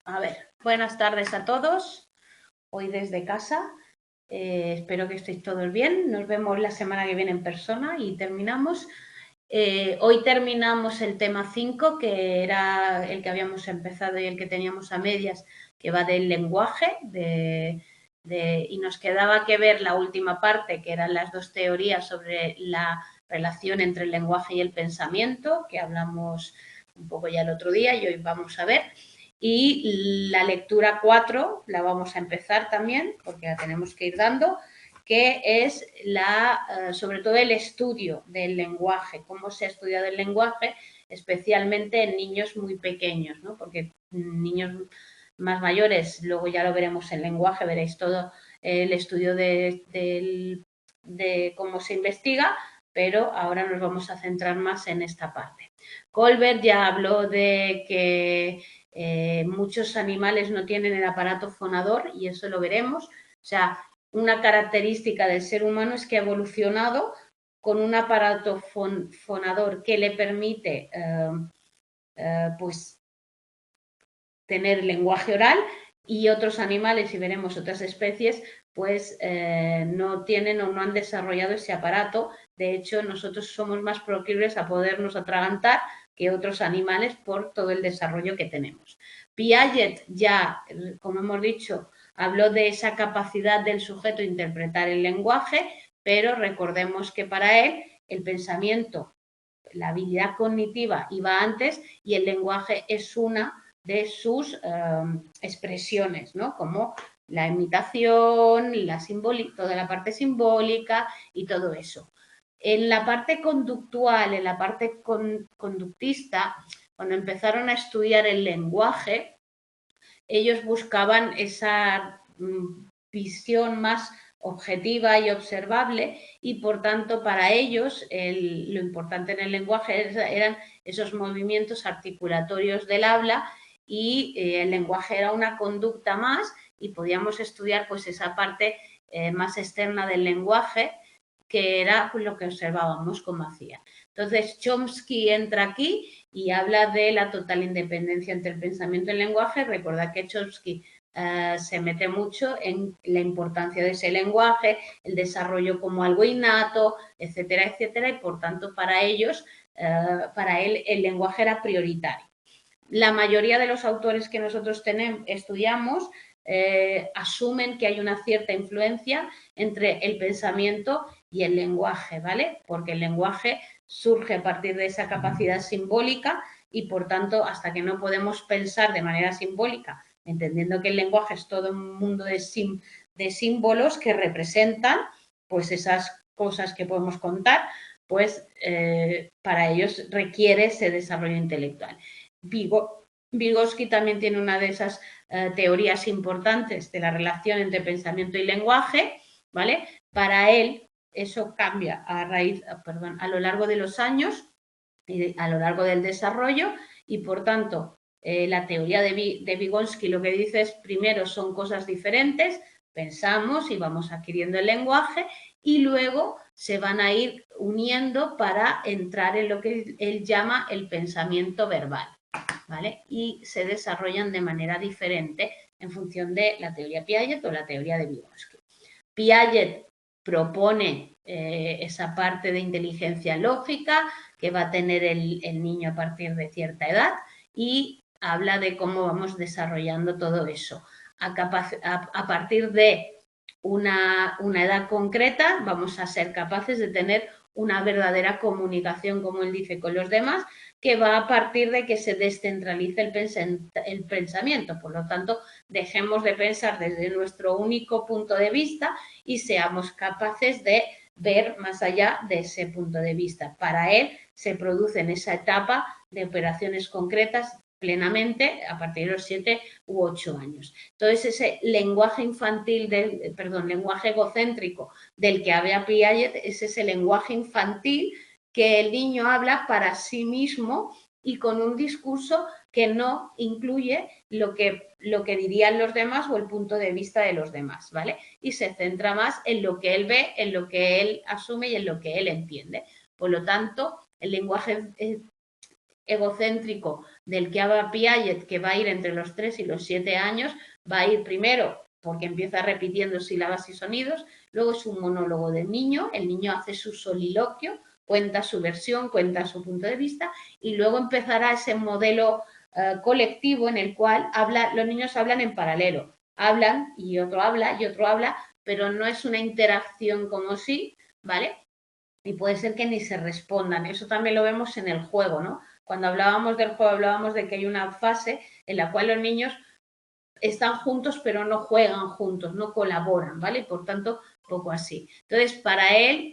A ver, buenas tardes a todos. Hoy desde casa. Espero que estéis todos bien. Nos vemos la semana que viene en persona y terminamos. Hoy terminamos el tema 5, que era el que habíamos empezado y el que teníamos a medias, que va del lenguaje, y nos quedaba que ver la última parte, que eran las dos teorías sobre la relación entre el lenguaje y el pensamiento, que hablamos un poco ya el otro día y hoy vamos a ver. Y la lectura 4 la vamos a empezar también, porque la tenemos que ir dando, que es sobre todo el estudio del lenguaje, cómo se ha estudiado el lenguaje, especialmente en niños muy pequeños, ¿no? Porque niños más mayores, luego ya lo veremos en lenguaje, veréis todo el estudio de cómo se investiga, pero ahora nos vamos a centrar más en esta parte. Colbert ya habló de que muchos animales no tienen el aparato fonador y eso lo veremos. O sea, una característica del ser humano es que ha evolucionado con un aparato fonador que le permite pues tener lenguaje oral, y otros animales, y veremos otras especies, pues no tienen o no han desarrollado ese aparato. De hecho, nosotros somos más proclives a podernos atragantar que otros animales por todo el desarrollo que tenemos. Piaget ya, como hemos dicho, habló de esa capacidad del sujeto de interpretar el lenguaje, pero recordemos que para él el pensamiento, la habilidad cognitiva iba antes y el lenguaje es una de sus expresiones, ¿no? Como la imitación, toda la parte simbólica y todo eso. En la parte conductual, en la parte conductista, cuando empezaron a estudiar el lenguaje, ellos buscaban esa visión más objetiva y observable, y por tanto para ellos lo importante en el lenguaje eran esos movimientos articulatorios del habla, y el lenguaje era una conducta más, y podíamos estudiar pues esa parte más externa del lenguaje, que era pues, lo que observábamos cómo hacía. Entonces Chomsky entra aquí y habla de la total independencia entre el pensamiento y el lenguaje. Recordad que Chomsky se mete mucho en la importancia de ese lenguaje, el desarrollo como algo innato, etcétera, etcétera, y por tanto para ellos, para él el lenguaje era prioritario. La mayoría de los autores que nosotros estudiamos asumen que hay una cierta influencia entre el pensamiento y el lenguaje, ¿vale? Porque el lenguaje surge a partir de esa capacidad simbólica, y por tanto, hasta que no podemos pensar de manera simbólica, entendiendo que el lenguaje es todo un mundo de símbolos que representan pues esas cosas que podemos contar, pues para ellos requiere ese desarrollo intelectual. Vygotsky también tiene una de esas teorías importantes de la relación entre pensamiento y lenguaje, ¿vale? Para él eso cambia a lo largo de los años y a lo largo del desarrollo, y por tanto la teoría de Vygotsky lo que dice es, primero son cosas diferentes, pensamos y vamos adquiriendo el lenguaje, y luego se van a ir uniendo para entrar en lo que él llama el pensamiento verbal, ¿vale? Y se desarrollan de manera diferente en función de la teoría Piaget o la teoría de Vygotsky. Piaget propone esa parte de inteligencia lógica que va a tener el niño a partir de cierta edad, y habla de cómo vamos desarrollando todo eso. A partir de una edad concreta vamos a ser capaces de tener una verdadera comunicación, como él dice, con los demás, que va a partir de que se descentralice el pensamiento. Por lo tanto, dejemos de pensar desde nuestro único punto de vista y seamos capaces de ver más allá de ese punto de vista. Para él se produce en esa etapa de operaciones concretas plenamente a partir de los 7 u 8 años. Entonces, ese lenguaje infantil, lenguaje egocéntrico del que habla Piaget, es ese lenguaje infantil que el niño habla para sí mismo y con un discurso que no incluye lo que dirían los demás o el punto de vista de los demás, ¿vale? Y se centra más en lo que él ve, en lo que él asume y en lo que él entiende. Por lo tanto, el lenguaje egocéntrico del que habla Piaget, que va a ir entre los 3 y los 7 años, va a ir primero porque empieza repitiendo sílabas y sonidos, luego es un monólogo del niño, el niño hace su soliloquio, cuenta su versión, cuenta su punto de vista y luego empezará ese modelo colectivo en el cual los niños hablan en paralelo, hablan y otro habla, pero no es una interacción como si, ¿vale? Y puede ser que ni se respondan. Eso también lo vemos en el juego, ¿no? Cuando hablábamos del juego, hablábamos de que hay una fase en la cual los niños están juntos, pero no juegan juntos, no colaboran, ¿vale? Por tanto, poco así. Entonces, para él,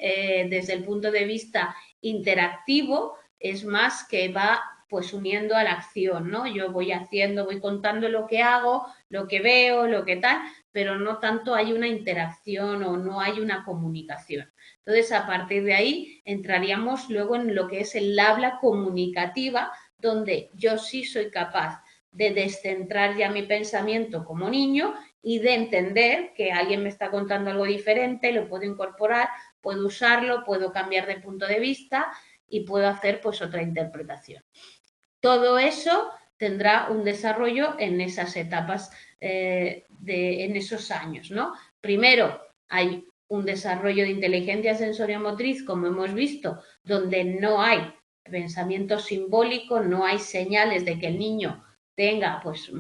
desde el punto de vista interactivo, es más que va pues uniendo a la acción, ¿no? Yo voy haciendo, voy contando lo que hago, lo que veo, lo que tal, pero no tanto hay una interacción o no hay una comunicación. Entonces, a partir de ahí, entraríamos luego en lo que es el habla comunicativa, donde yo sí soy capaz de descentrar ya mi pensamiento como niño y de entender que alguien me está contando algo diferente, lo puedo incorporar, puedo usarlo, puedo cambiar de punto de vista y puedo hacer pues otra interpretación. Todo eso tendrá un desarrollo en esas etapas, en esos años, ¿no? Primero, hay un desarrollo de inteligencia sensoriomotriz, como hemos visto, donde no hay pensamiento simbólico, no hay señales de que el niño tenga pues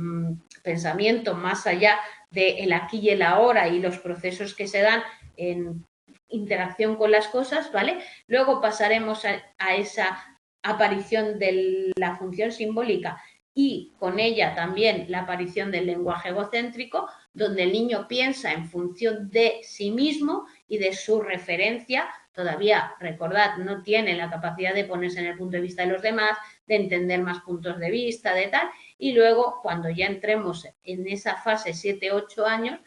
pensamiento más allá del aquí y el ahora y los procesos que se dan en interacción con las cosas, ¿vale? Luego pasaremos a esa aparición de la función simbólica y con ella también la aparición del lenguaje egocéntrico, donde el niño piensa en función de sí mismo y de su referencia. Todavía, recordad, no tiene la capacidad de ponerse en el punto de vista de los demás, de entender más puntos de vista, de tal. Y luego, cuando ya entremos en esa fase 7-8 años,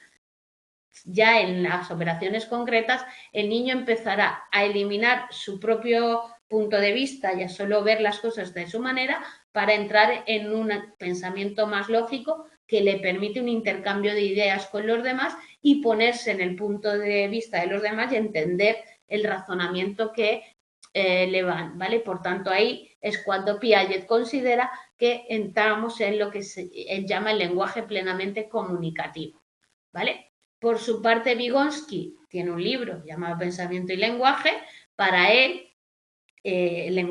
ya en las operaciones concretas, el niño empezará a eliminar su propio punto de vista y a solo ver las cosas de su manera para entrar en un pensamiento más lógico que le permite un intercambio de ideas con los demás y ponerse en el punto de vista de los demás y entender el razonamiento que le van, ¿vale? Por tanto, ahí es cuando Piaget considera que entramos en lo que él llama el lenguaje plenamente comunicativo, ¿vale? Por su parte, Vygotsky tiene un libro llamado Pensamiento y Lenguaje. Para él, el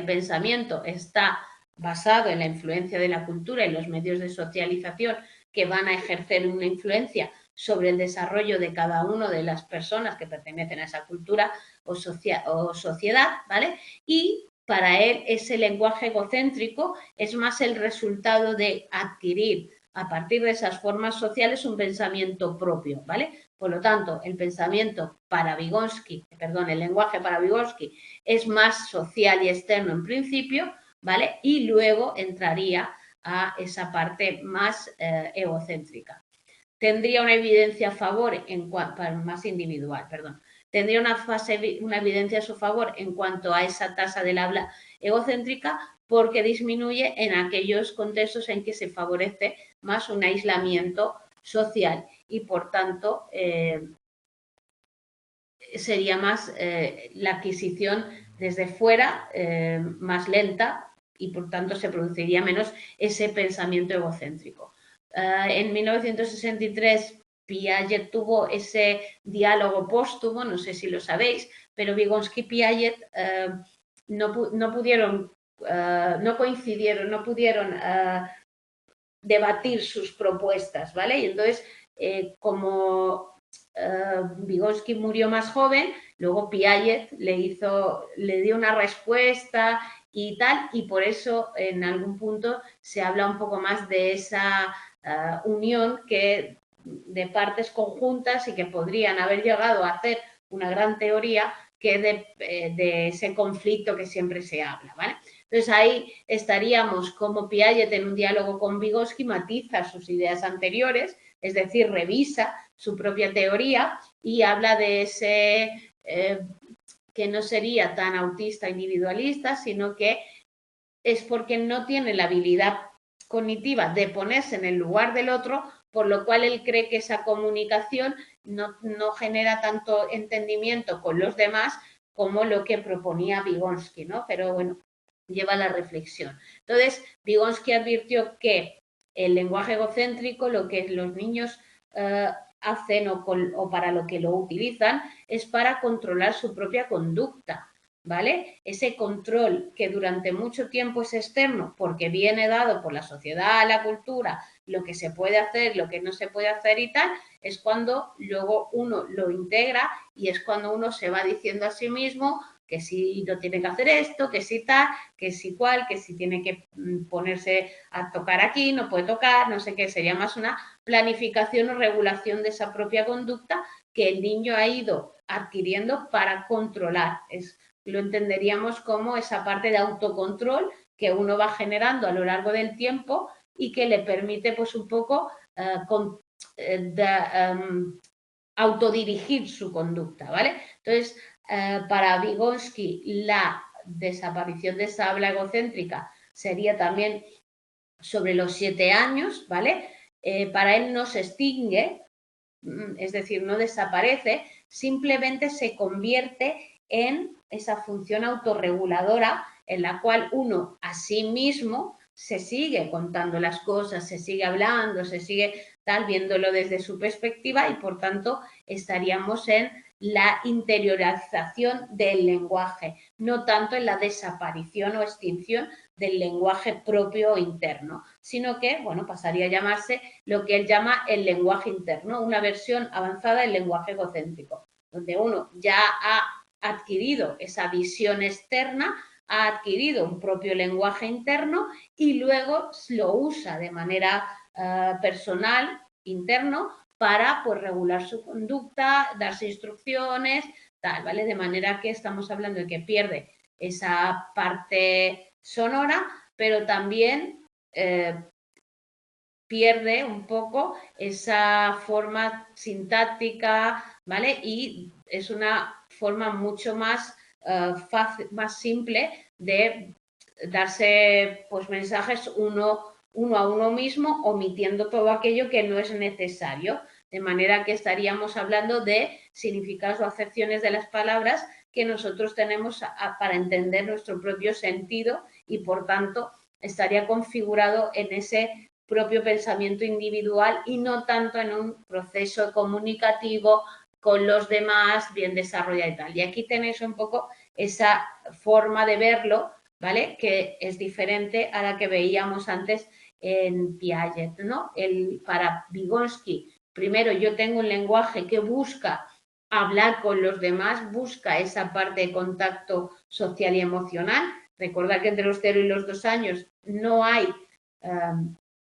pensamiento está basado en la influencia de la cultura y los medios de socialización que van a ejercer una influencia sobre el desarrollo de cada una de las personas que pertenecen a esa cultura o sociedad, ¿vale? Y para él ese lenguaje egocéntrico es más el resultado de adquirir a partir de esas formas sociales un pensamiento propio, ¿vale? Por lo tanto, el pensamiento para Vygotsky, el lenguaje para Vygotsky es más social y externo en principio, ¿vale? Y luego entraría a esa parte más egocéntrica. Tendría una evidencia a favor más individual, Tendría una evidencia a su favor en cuanto a esa tasa del habla egocéntrica porque disminuye en aquellos contextos en que se favorece más un aislamiento social y, por tanto, sería más la adquisición desde fuera más lenta y, por tanto, se produciría menos ese pensamiento egocéntrico. En 1963 Piaget tuvo ese diálogo póstumo, no sé si lo sabéis, pero Vygotsky y Piaget no coincidieron, no pudieron debatir sus propuestas, ¿vale? Y entonces, como Vygotsky murió más joven, luego Piaget le dio una respuesta y tal, y por eso en algún punto se habla un poco más de esa unión de partes conjuntas y que podrían haber llegado a hacer una gran teoría que de ese conflicto que siempre se habla, ¿vale? Entonces ahí estaríamos como Piaget en un diálogo con Vygotsky, matiza sus ideas anteriores, es decir, revisa su propia teoría y habla de ese que no sería tan autista individualista, sino que es porque no tiene la habilidad cognitiva de ponerse en el lugar del otro, por lo cual él cree que esa comunicación no genera tanto entendimiento con los demás como lo que proponía Vygotsky, ¿no? Pero bueno, lleva la reflexión. Entonces, Vygotsky advirtió que el lenguaje egocéntrico, lo que los niños hacen o para lo que lo utilizan, es para controlar su propia conducta, ¿vale? Ese control que durante mucho tiempo es externo porque viene dado por la sociedad, la cultura, lo que se puede hacer, lo que no se puede hacer y tal, es cuando luego uno lo integra y es cuando uno se va diciendo a sí mismo que si no tiene que hacer esto, que si tal, que si cual, que si tiene que ponerse a tocar aquí, no puede tocar, no sé qué, sería más una planificación o regulación de esa propia conducta que el niño ha ido adquiriendo para controlar. Lo entenderíamos como esa parte de autocontrol que uno va generando a lo largo del tiempo y que le permite pues un poco autodirigir su conducta, ¿vale? Entonces, para Vygotsky, la desaparición de esa habla egocéntrica sería también sobre los 7 años, ¿vale? Para él no se extingue, es decir, no desaparece, simplemente se convierte en esa función autorreguladora en la cual uno a sí mismo se sigue contando las cosas, se sigue hablando, se sigue tal, viéndolo desde su perspectiva y por tanto estaríamos en la interiorización del lenguaje, no tanto en la desaparición o extinción del lenguaje propio o interno, sino que, bueno, pasaría a llamarse lo que él llama el lenguaje interno, una versión avanzada del lenguaje egocéntrico, donde uno ya ha adquirido esa visión externa, ha adquirido un propio lenguaje interno y luego lo usa de manera personal, interno, para pues regular su conducta, darse instrucciones, tal, ¿vale? De manera que estamos hablando de que pierde esa parte sonora, pero también pierde un poco esa forma sintáctica, ¿vale? Y es una forma mucho más fácil, más simple de darse pues mensajes uno a uno mismo, omitiendo todo aquello que no es necesario. De manera que estaríamos hablando de significados o acepciones de las palabras que nosotros tenemos para entender nuestro propio sentido y, por tanto, estaría configurado en ese propio pensamiento individual y no tanto en un proceso comunicativo con los demás bien desarrollado y tal. Y aquí tenéis un poco esa forma de verlo, ¿vale? Que es diferente a la que veíamos antes en Piaget, ¿no? Para Vygotsky, primero yo tengo un lenguaje que busca hablar con los demás, busca esa parte de contacto social y emocional. Recordad que entre los 0 y los 2 años no hay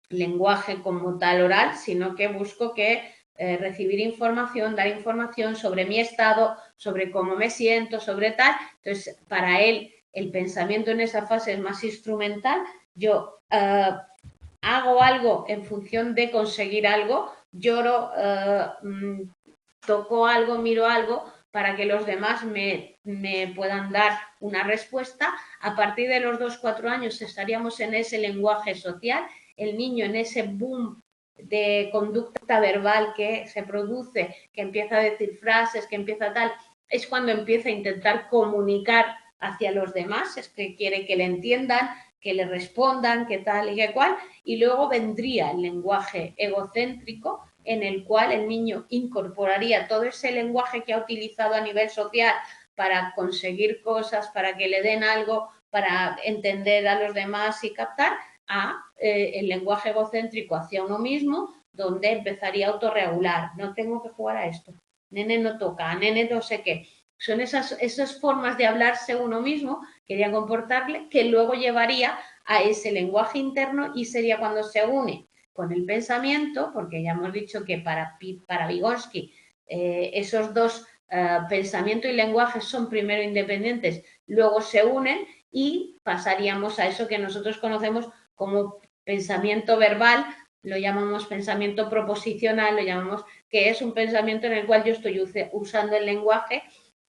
lenguaje como tal oral, sino que busco que recibir información, dar información sobre mi estado, sobre cómo me siento, sobre tal. Entonces, para él, el pensamiento en esa fase es más instrumental. Yo hago algo en función de conseguir algo, lloro, toco algo, miro algo, para que los demás me puedan dar una respuesta. A partir de los 2-4 años estaríamos en ese lenguaje social, el niño en ese boom de conducta verbal que se produce, que empieza a decir frases, que empieza tal, es cuando empieza a intentar comunicar hacia los demás, es que quiere que le entiendan, que le respondan, que tal y que cual, y luego vendría el lenguaje egocéntrico, en el cual el niño incorporaría todo ese lenguaje que ha utilizado a nivel social para conseguir cosas, para que le den algo, para entender a los demás y captar, a el lenguaje egocéntrico hacia uno mismo, donde empezaría a autorregular. No tengo que jugar a esto. Nene no toca, nene no sé qué. Son esas formas de hablarse uno mismo, quería comportarle, que luego llevaría a ese lenguaje interno y sería cuando se une con el pensamiento, porque ya hemos dicho que para Vygotsky esos dos, pensamiento y lenguaje, son primero independientes, luego se unen y pasaríamos a eso que nosotros conocemos como pensamiento verbal, lo llamamos pensamiento proposicional, lo llamamos que es un pensamiento en el cual yo estoy usando el lenguaje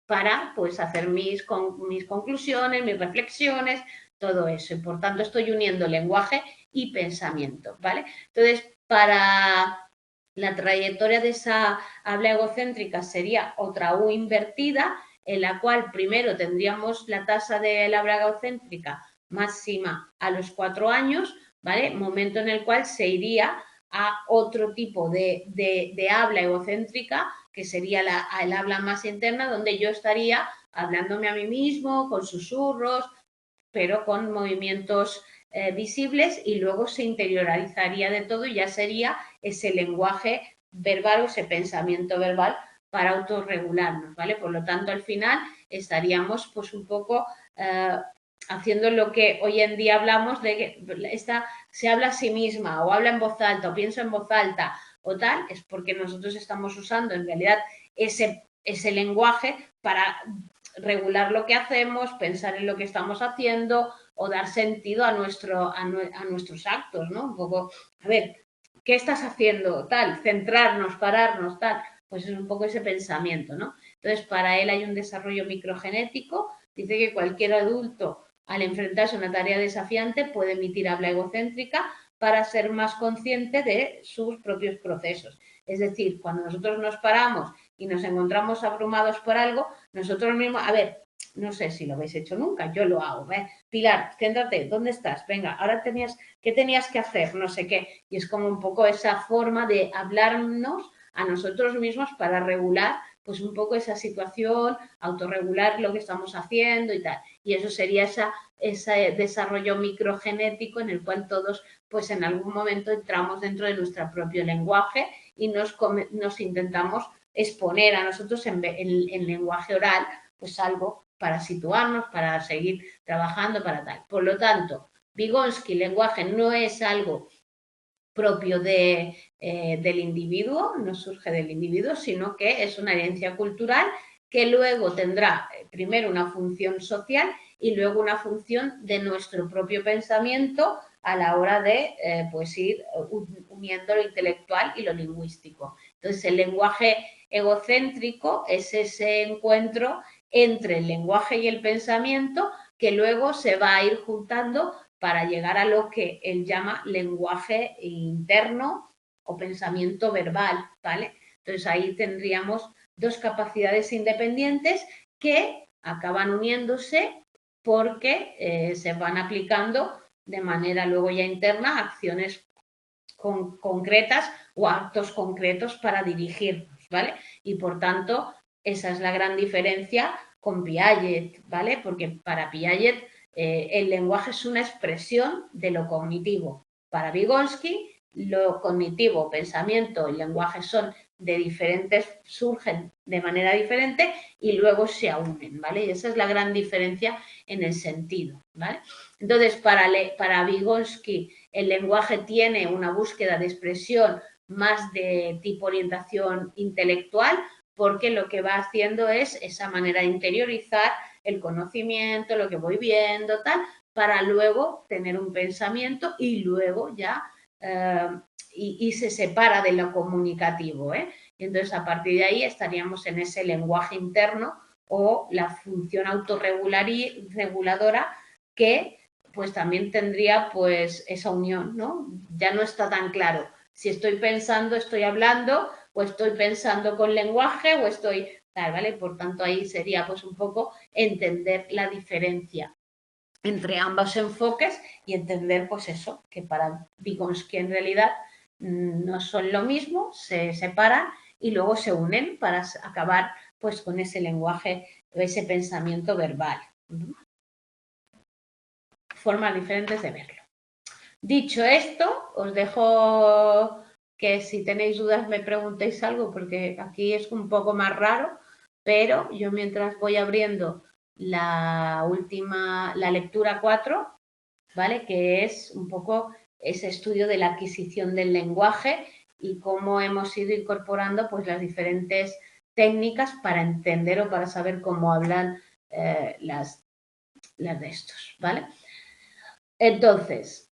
para pues hacer mis conclusiones, mis reflexiones, todo eso. Y por tanto estoy uniendo lenguaje y pensamiento, ¿vale? Entonces, para la trayectoria de esa habla egocéntrica sería otra U invertida, en la cual primero tendríamos la tasa de la habla egocéntrica máxima a los 4 años, ¿vale? Momento en el cual se iría a otro tipo de habla egocéntrica, que sería el habla más interna, donde yo estaría hablándome a mí mismo, con susurros, pero con movimientos visibles, y luego se interiorizaría de todo y ya sería ese lenguaje verbal o ese pensamiento verbal para autorregularnos, ¿vale? Por lo tanto, al final estaríamos pues un poco haciendo lo que hoy en día hablamos de que se habla a sí misma o habla en voz alta o piensa en voz alta o tal, es porque nosotros estamos usando en realidad ese lenguaje para regular lo que hacemos, pensar en lo que estamos haciendo o dar sentido a nuestros actos, ¿no? Un poco, a ver, ¿qué estás haciendo? Tal, centrarnos, pararnos, tal. Pues es un poco ese pensamiento, ¿no? Entonces, para él hay un desarrollo microgenético. Dice que cualquier adulto, al enfrentarse a una tarea desafiante, puede emitir habla egocéntrica para ser más consciente de sus propios procesos. Es decir, cuando nosotros nos paramos y nos encontramos abrumados por algo, nosotros mismos, a ver, no sé si lo habéis hecho nunca, yo lo hago, ¿eh? Pilar, céntrate, ¿dónde estás? Venga, ahora ¿qué tenías que hacer? No sé qué. Y es como un poco esa forma de hablarnos a nosotros mismos para regular pues un poco esa situación, autorregular lo que estamos haciendo y tal. Y eso sería ese desarrollo microgenético en el cual todos pues en algún momento entramos dentro de nuestro propio lenguaje y nos intentamos exponer a nosotros en lenguaje oral pues algo para situarnos, para seguir trabajando, para tal. Por lo tanto, Vygotsky, lenguaje no es algo propio del individuo, no surge del individuo, sino que es una herencia cultural que luego tendrá primero una función social y luego una función de nuestro propio pensamiento a la hora de pues ir uniendo lo intelectual y lo lingüístico. Entonces, el lenguaje egocéntrico es ese encuentro entre el lenguaje y el pensamiento que luego se va a ir juntando para llegar a lo que él llama lenguaje interno o pensamiento verbal, ¿vale? Entonces ahí tendríamos dos capacidades independientes que acaban uniéndose porque se van aplicando de manera luego ya interna acciones concretas o actos concretos para dirigirnos, ¿vale? Y por tanto, esa es la gran diferencia con Piaget, ¿vale? Porque para Piaget el lenguaje es una expresión de lo cognitivo. Para Vygotsky, lo cognitivo, pensamiento y lenguaje son de diferentes, surgen de manera diferente y luego se unen, ¿vale? Y esa es la gran diferencia en el sentido, ¿vale? Entonces, para Vygotsky, el lenguaje tiene una búsqueda de expresión más de tipo orientación intelectual, porque lo que va haciendo es esa manera de interiorizar el conocimiento, lo que voy viendo, tal, para luego tener un pensamiento y luego ya y se separa de lo comunicativo, ¿eh? Y entonces a partir de ahí estaríamos en ese lenguaje interno o la función autorreguladora que pues también tendría pues esa unión, ¿no? Ya no está tan claro si estoy pensando, estoy hablando, o estoy pensando con lenguaje, o estoy tal, ¿vale? Por tanto, ahí sería pues un poco entender la diferencia entre ambos enfoques y entender pues eso, que para Vygotsky en realidad no son lo mismo, se separan y luego se unen para acabar pues con ese lenguaje, ese pensamiento verbal. Formas diferentes de verlo. Dicho esto, os dejo que si tenéis dudas me preguntéis algo, porque aquí es un poco más raro, pero yo mientras voy abriendo la lectura 4, ¿vale? Que es un poco ese estudio de la adquisición del lenguaje y cómo hemos ido incorporando pues las diferentes técnicas para entender o para saber cómo hablan las de estos, ¿vale? Entonces,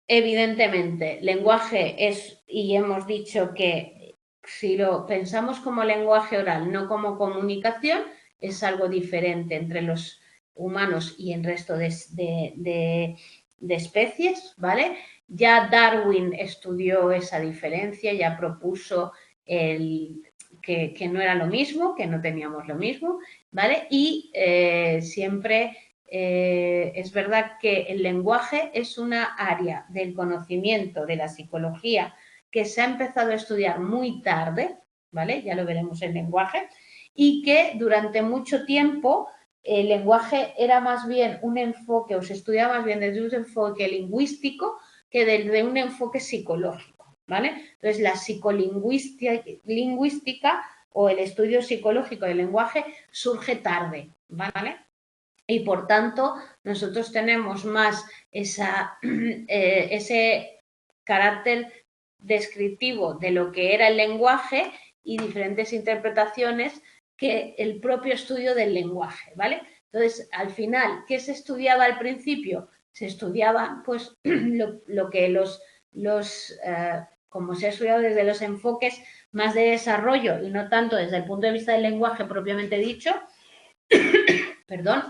evidentemente, lenguaje es, y hemos dicho que si lo pensamos como lenguaje oral, no como comunicación, es algo diferente entre los humanos y el resto de especies, ¿vale? Ya Darwin estudió esa diferencia, ya propuso que no era lo mismo, que no teníamos lo mismo, ¿vale? Y siempre es verdad que el lenguaje es una área del conocimiento de la psicología que se ha empezado a estudiar muy tarde, ¿vale? Ya lo veremos en lenguaje, y que durante mucho tiempo el lenguaje era más bien un enfoque, o se estudiaba más bien desde un enfoque lingüístico que desde un enfoque psicológico, ¿vale? Entonces, la psicolingüística o el estudio psicológico del lenguaje surge tarde, ¿vale? Y por tanto, nosotros tenemos más ese carácter descriptivo de lo que era el lenguaje y diferentes interpretaciones que el propio estudio del lenguaje, ¿vale? Entonces, al final, ¿qué se estudiaba al principio? Se estudiaba, pues, lo que como se ha estudiado desde los enfoques más de desarrollo y no tanto desde el punto de vista del lenguaje propiamente dicho, perdón,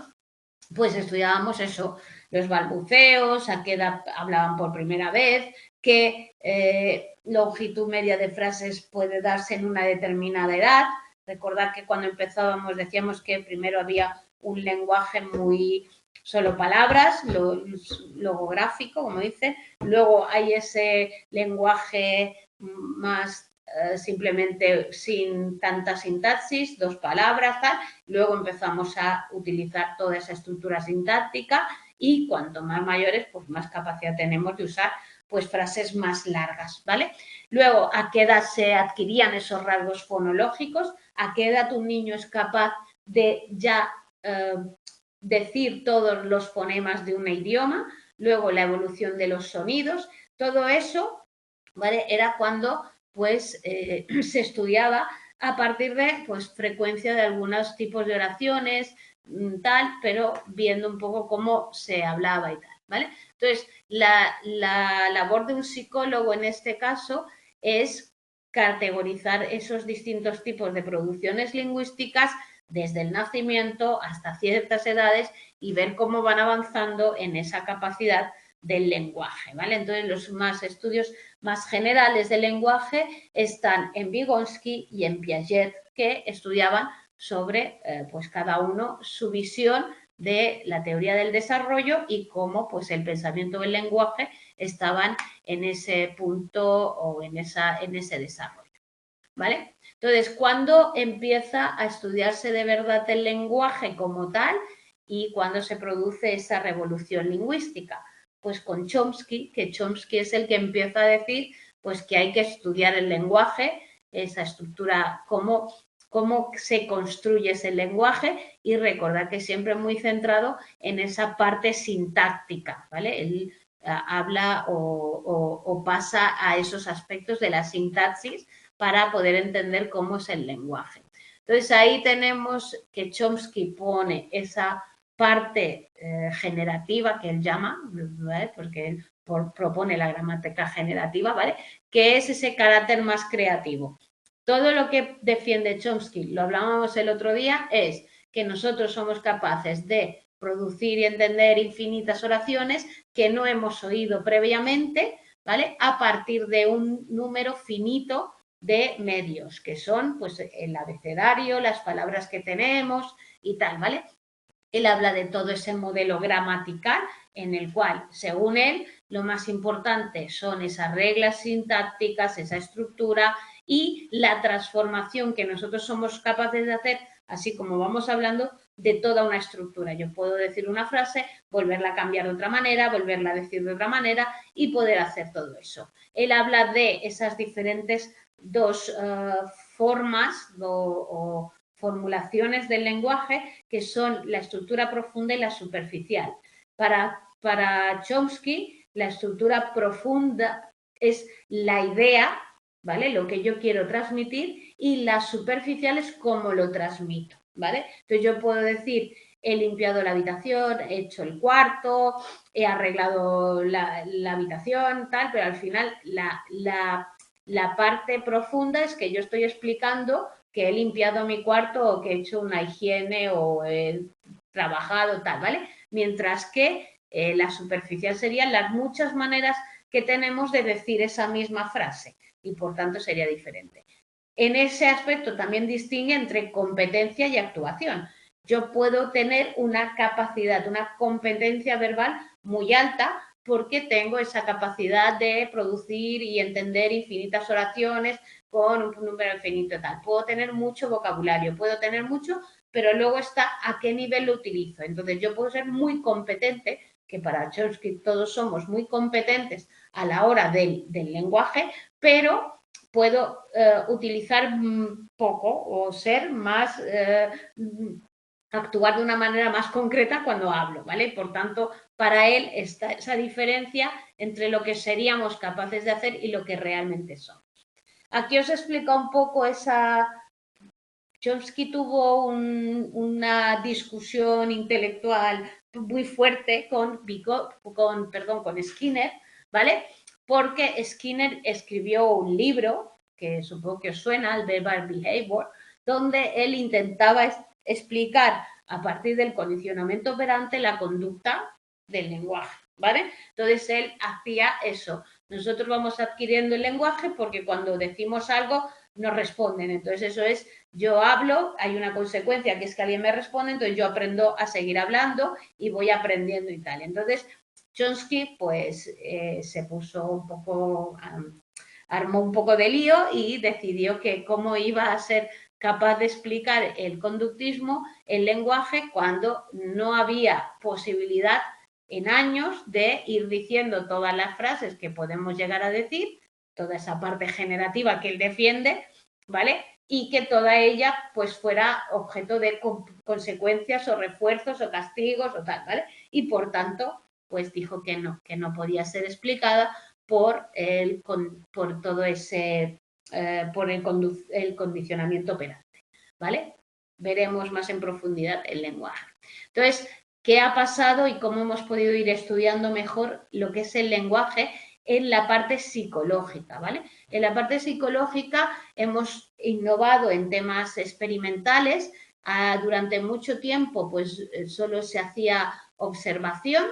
pues estudiábamos eso, los balbuceos, a qué edad hablaban por primera vez, qué longitud media de frases puede darse en una determinada edad. Recordad que cuando empezábamos decíamos que primero había un lenguaje muy solo palabras, logográfico, como dice, luego hay ese lenguaje más simplemente sin tanta sintaxis, dos palabras, tal. Luego empezamos a utilizar toda esa estructura sintáctica y cuanto más mayores, pues más capacidad tenemos de usar pues frases más largas, ¿vale? Luego, ¿a qué edad se adquirían esos rasgos fonológicos? ¿A qué edad un niño es capaz de ya decir todos los fonemas de un idioma? Luego, la evolución de los sonidos. Todo eso, ¿vale? Era cuando pues se estudiaba a partir de pues frecuencia de algunos tipos de oraciones, tal, pero viendo un poco cómo se hablaba y tal, ¿vale? Entonces, la labor de un psicólogo en este caso es categorizar esos distintos tipos de producciones lingüísticas desde el nacimiento hasta ciertas edades y ver cómo van avanzando en esa capacidad del lenguaje, ¿vale? Entonces, los estudios más generales del lenguaje están en Vygotsky y en Piaget, que estudiaban sobre, pues cada uno su visión de la teoría del desarrollo y cómo pues el pensamiento del lenguaje estaban en ese punto o en ese desarrollo, ¿vale? Entonces, ¿cuándo empieza a estudiarse de verdad el lenguaje como tal y cuándo se produce esa revolución lingüística? Pues con Chomsky, que Chomsky es el que empieza a decir pues que hay que estudiar el lenguaje, esa estructura, cómo se construye ese lenguaje y recordar que siempre muy centrado en esa parte sintáctica, ¿vale? Él habla o pasa a esos aspectos de la sintaxis para poder entender cómo es el lenguaje. Entonces ahí tenemos que Chomsky pone esa parte generativa que él llama, ¿vale? Porque él propone la gramática generativa, ¿vale? Que es ese carácter más creativo. Todo lo que defiende Chomsky, lo hablábamos el otro día, es que nosotros somos capaces de producir y entender infinitas oraciones que no hemos oído previamente, ¿vale? A partir de un número finito de medios, que son pues el abecedario, las palabras que tenemos y tal, ¿vale? Él habla de todo ese modelo gramatical en el cual, según él, lo más importante son esas reglas sintácticas, esa estructura y la transformación que nosotros somos capaces de hacer, así como vamos hablando, de toda una estructura. Yo puedo decir una frase, volverla a cambiar de otra manera, volverla a decir de otra manera y poder hacer todo eso. Él habla de esas diferentes dos formas o formulaciones del lenguaje que son la estructura profunda y la superficial. Para Chomsky, la estructura profunda es la idea, ¿vale? Lo que yo quiero transmitir y la superficial es cómo lo transmito, ¿vale? Entonces yo puedo decir, he limpiado la habitación, he hecho el cuarto, he arreglado la habitación, tal, pero al final la parte profunda es que yo estoy explicando que he limpiado mi cuarto o que he hecho una higiene o he trabajado, tal, ¿vale? Mientras que la superficial serían las muchas maneras que tenemos de decir esa misma frase y por tanto sería diferente. en ese aspecto también distingue entre competencia y actuación. Yo puedo tener una capacidad, una competencia verbal muy alta porque tengo esa capacidad de producir y entender infinitas oraciones con un número infinito tal. Puedo tener mucho vocabulario, puedo tener mucho, pero luego está a qué nivel lo utilizo. Entonces yo puedo ser muy competente, que para Chomsky todos somos muy competentes a la hora del lenguaje, pero puedo utilizar poco o ser más, actuar de una manera más concreta cuando hablo, ¿vale? Por tanto, para él está esa diferencia entre lo que seríamos capaces de hacer y lo que realmente somos. Aquí os explico un poco esa... Chomsky tuvo una discusión intelectual muy fuerte con Skinner, ¿vale? Porque Skinner escribió un libro, que supongo que os suena, el Verbal Behavior, donde él intentaba explicar a partir del condicionamiento operante la conducta del lenguaje, ¿vale? Entonces él hacía eso. Nosotros vamos adquiriendo el lenguaje porque cuando decimos algo nos responden. Entonces eso es, yo hablo, hay una consecuencia que es que alguien me responde, entonces yo aprendo a seguir hablando y voy aprendiendo y tal. Entonces Chomsky pues se puso un poco, armó un poco de lío y decidió que cómo iba a ser capaz de explicar el conductismo, el lenguaje, cuando no había posibilidad en años de ir diciendo todas las frases que podemos llegar a decir, toda esa parte generativa que él defiende, ¿vale? Y que toda ella pues fuera objeto de consecuencias o refuerzos o castigos o tal, ¿vale? Y por tanto, pues dijo que no podía ser explicada por todo ese, por el condicionamiento operante, ¿vale? Veremos más en profundidad el lenguaje. Entonces, ¿qué ha pasado y cómo hemos podido ir estudiando mejor lo que es el lenguaje en la parte psicológica, ¿vale? En la parte psicológica hemos innovado en temas experimentales. Durante mucho tiempo, pues solo se hacía observación,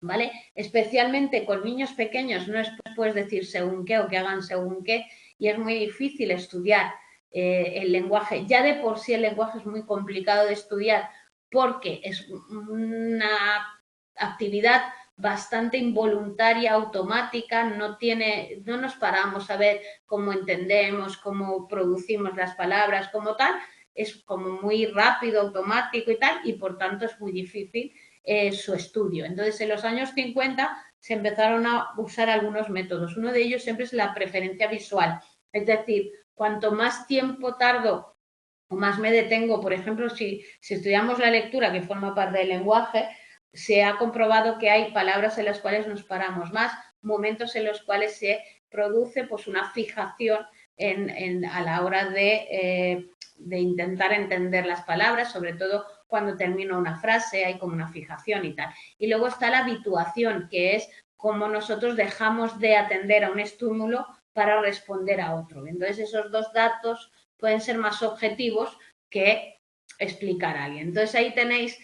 ¿vale? Especialmente con niños pequeños no puedes decir según qué o que hagan según qué, y es muy difícil estudiar el lenguaje. Ya de por sí el lenguaje es muy complicado de estudiar porque es una actividad bastante involuntaria, automática, no nos paramos a ver cómo entendemos, cómo producimos las palabras como tal, es como muy rápido, automático y tal, y por tanto es muy difícil su estudio. Entonces, en los años 50 se empezaron a usar algunos métodos. Uno de ellos siempre es la preferencia visual, es decir, cuanto más tiempo tardo o más me detengo, por ejemplo, si estudiamos la lectura, que forma parte del lenguaje, se ha comprobado que hay palabras en las cuales nos paramos más, momentos en los cuales se produce pues una fijación a la hora de intentar entender las palabras, sobre todo cuando termino una frase, hay como una fijación y tal. Y luego está la habituación, que es cómo nosotros dejamos de atender a un estímulo para responder a otro. Entonces, esos dos datos pueden ser más objetivos que explicar a alguien. Entonces, ahí tenéis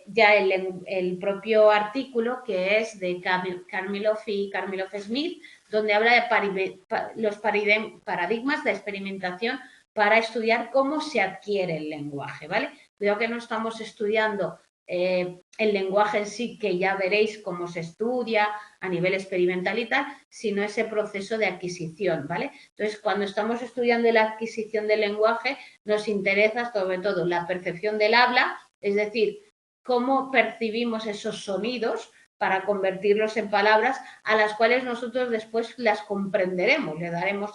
ya el propio artículo que es de Karmilov y Karmilov-Smith, donde habla de los paradigmas de experimentación para estudiar cómo se adquiere el lenguaje, ¿vale? Cuidado que no estamos estudiando el lenguaje en sí, que ya veréis cómo se estudia a nivel experimental y tal, sino ese proceso de adquisición, ¿vale? Entonces, cuando estamos estudiando la adquisición del lenguaje, nos interesa sobre todo la percepción del habla, es decir, cómo percibimos esos sonidos para convertirlos en palabras a las cuales nosotros después las comprenderemos, le daremos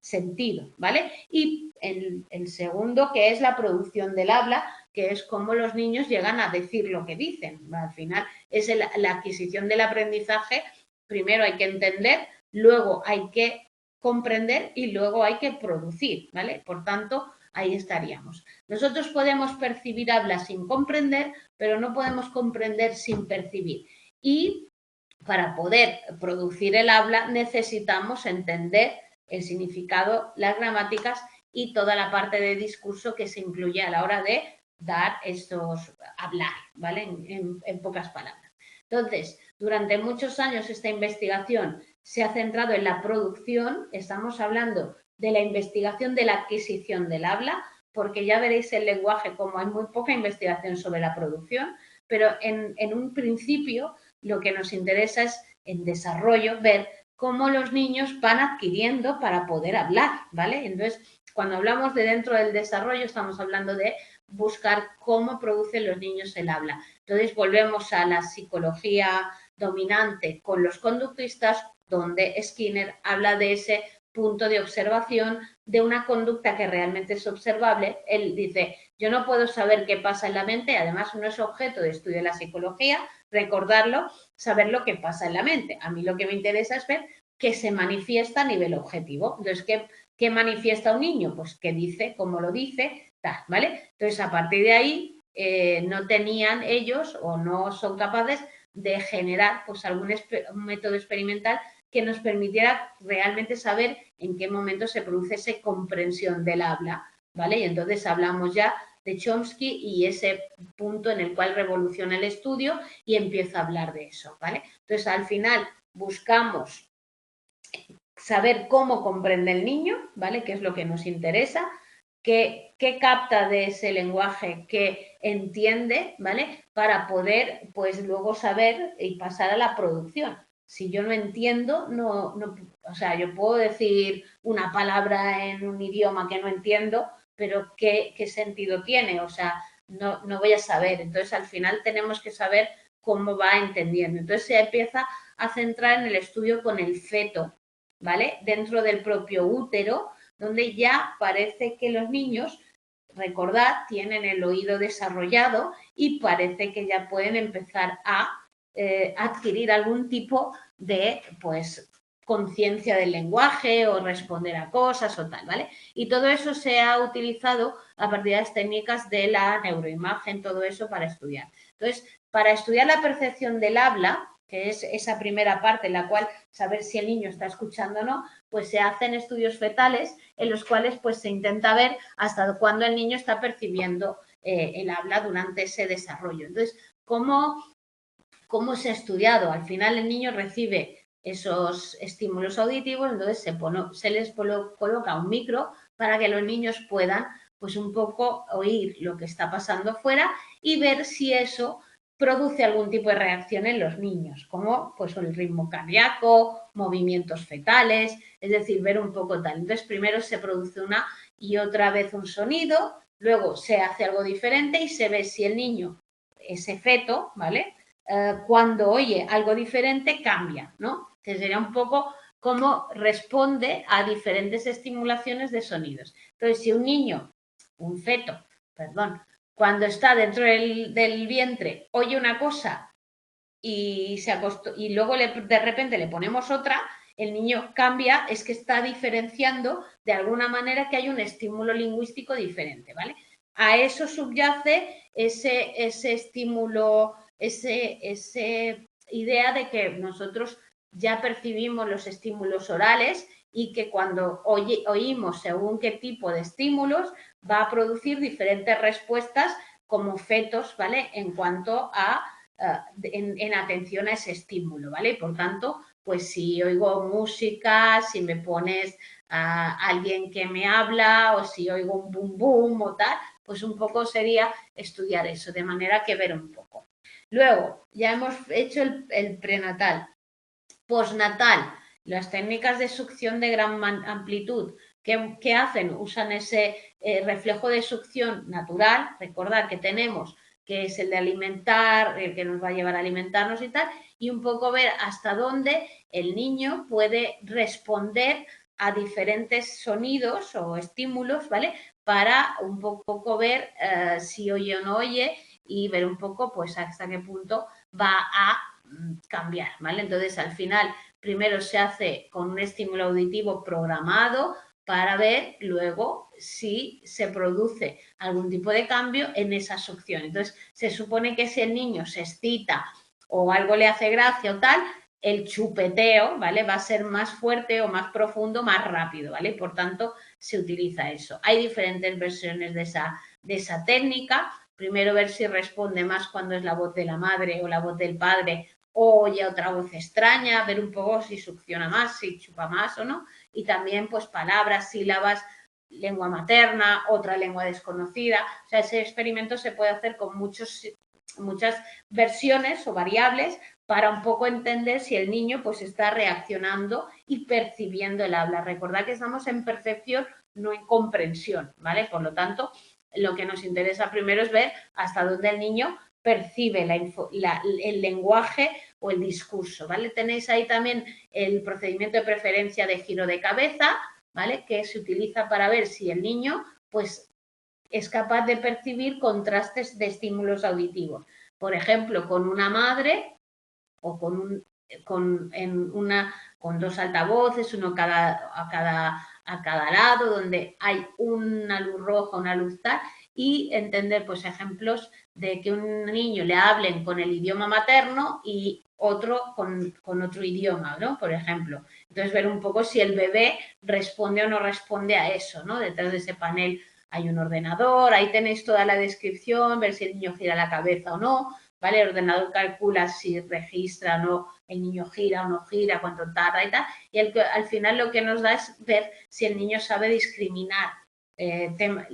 sentido, ¿vale? Y el segundo, que es la producción del habla, que es cómo los niños llegan a decir lo que dicen. Al final es la adquisición del aprendizaje. Primero hay que entender, luego hay que comprender y luego hay que producir, ¿vale? Por tanto, ahí estaríamos. Nosotros podemos percibir habla sin comprender, pero no podemos comprender sin percibir. Y para poder producir el habla necesitamos entender el significado, las gramáticas y toda la parte de discurso que se incluye a la hora de dar hablar, ¿vale? En pocas palabras. Entonces, durante muchos años esta investigación se ha centrado en la producción, estamos hablando de la investigación de la adquisición del habla, porque ya veréis el lenguaje como hay muy poca investigación sobre la producción, pero en un principio lo que nos interesa es en desarrollo ver cómo los niños van adquiriendo para poder hablar, ¿vale? Entonces, cuando hablamos de dentro del desarrollo, estamos hablando de buscar cómo producen los niños el habla. Entonces, volvemos a la psicología dominante con los conductistas, donde Skinner habla de ese punto de observación de una conducta que realmente es observable. Él dice, yo no puedo saber qué pasa en la mente, además no es objeto de estudio de la psicología, recordarlo, saber lo que pasa en la mente. A mí lo que me interesa es ver qué se manifiesta a nivel objetivo. Entonces, ¿qué manifiesta un niño? Pues qué dice, cómo lo dice, tal, ¿vale? Entonces, a partir de ahí, no tenían ellos o no son capaces de generar pues algún método experimental que nos permitiera realmente saber en qué momento se produce esa comprensión del habla, ¿vale? Y entonces hablamos ya de Chomsky y ese punto en el cual revoluciona el estudio y empieza a hablar de eso, ¿vale? Entonces, al final buscamos saber cómo comprende el niño, ¿vale? ¿Qué es lo que nos interesa? ¿Qué capta de ese lenguaje que entiende, ¿vale? Para poder, pues, luego saber y pasar a la producción. Si yo no entiendo, o sea, yo puedo decir una palabra en un idioma que no entiendo, pero ¿qué sentido tiene? O sea, no voy a saber. Entonces, al final tenemos que saber cómo va entendiendo. Entonces, se empieza a centrar en el estudio con el feto, ¿vale? Dentro del propio útero, donde ya parece que los niños, recordad, tienen el oído desarrollado y parece que ya pueden empezar a adquirir algún tipo de, pues, conciencia del lenguaje o responder a cosas o tal, ¿vale? Y todo eso se ha utilizado a partir de las técnicas de la neuroimagen, todo eso para estudiar. Entonces, para estudiar la percepción del habla, que es esa primera parte en la cual saber si el niño está escuchando o no, pues se hacen estudios fetales en los cuales pues se intenta ver hasta cuándo el niño está percibiendo el habla durante ese desarrollo. Entonces, ¿cómo se ha estudiado? Al final el niño recibe esos estímulos auditivos, entonces se les coloca un micro para que los niños puedan pues un poco oír lo que está pasando fuera y ver si eso produce algún tipo de reacción en los niños, como pues el ritmo cardíaco, movimientos fetales, es decir, ver un poco tal. Entonces, primero se produce una y otra vez un sonido, luego se hace algo diferente y se ve si el niño, ese feto, ¿vale? Cuando oye algo diferente cambia, ¿no? Que sería un poco cómo responde a diferentes estimulaciones de sonidos. Entonces, si un niño, un feto, perdón, cuando está dentro del vientre oye una cosa y luego de repente le ponemos otra, el niño cambia, es que está diferenciando de alguna manera que hay un estímulo lingüístico diferente, ¿vale? A eso subyace ese estímulo, esa idea de que nosotros ya percibimos los estímulos orales y que cuando oímos según qué tipo de estímulos va a producir diferentes respuestas como fetos, ¿vale? En cuanto a en atención a ese estímulo, ¿vale? Y por tanto, pues si oigo música, si me pones a alguien que me habla o si oigo un boom boom o tal, pues un poco sería estudiar eso, de manera que ver un poco. Luego, ya hemos hecho el prenatal. Postnatal, las técnicas de succión de gran amplitud, ¿qué hacen? Usan ese reflejo de succión natural, recordad que tenemos que es el de alimentar, el que nos va a llevar a alimentarnos y tal, y un poco ver hasta dónde el niño puede responder a diferentes sonidos o estímulos, ¿vale? Para un poco ver si oye o no oye y ver un poco pues hasta qué punto va a cambiar, ¿vale? Entonces, al final, primero se hace con un estímulo auditivo programado para ver luego si se produce algún tipo de cambio en esa succión. Entonces, se supone que si el niño se excita o algo le hace gracia o tal, el chupeteo, ¿vale? Va a ser más fuerte o más profundo, más rápido, ¿vale? Por tanto, se utiliza eso. Hay diferentes versiones de esa técnica. Primero ver si responde más cuando es la voz de la madre o la voz del padre o oye otra voz extraña, ver un poco si succiona más, si chupa más o no. y también pues palabras, sílabas, lengua materna, otra lengua desconocida. O sea, ese experimento se puede hacer con muchas versiones o variables para un poco entender si el niño pues está reaccionando y percibiendo el habla. Recordad que estamos en percepción, no en comprensión, ¿vale? Por lo tanto, lo que nos interesa primero es ver hasta dónde el niño percibe el lenguaje o el discurso, ¿vale? Tenéis ahí también el procedimiento de preferencia de giro de cabeza, ¿vale? Que se utiliza para ver si el niño, pues, es capaz de percibir contrastes de estímulos auditivos. Por ejemplo, con una madre o con dos altavoces, uno a cada lado, donde hay una luz roja, una luz tal, y entender pues ejemplos de que un niño le hablen con el idioma materno y otro con otro idioma, ¿no? Por ejemplo. Entonces, ver un poco si el bebé responde o no responde a eso, ¿no? Detrás de ese panel hay un ordenador, ahí tenéis toda la descripción, ver si el niño gira la cabeza o no, ¿vale? El ordenador calcula si registra o no, el niño gira o no gira, cuánto tarda y tal, y al final lo que nos da es ver si el niño sabe discriminar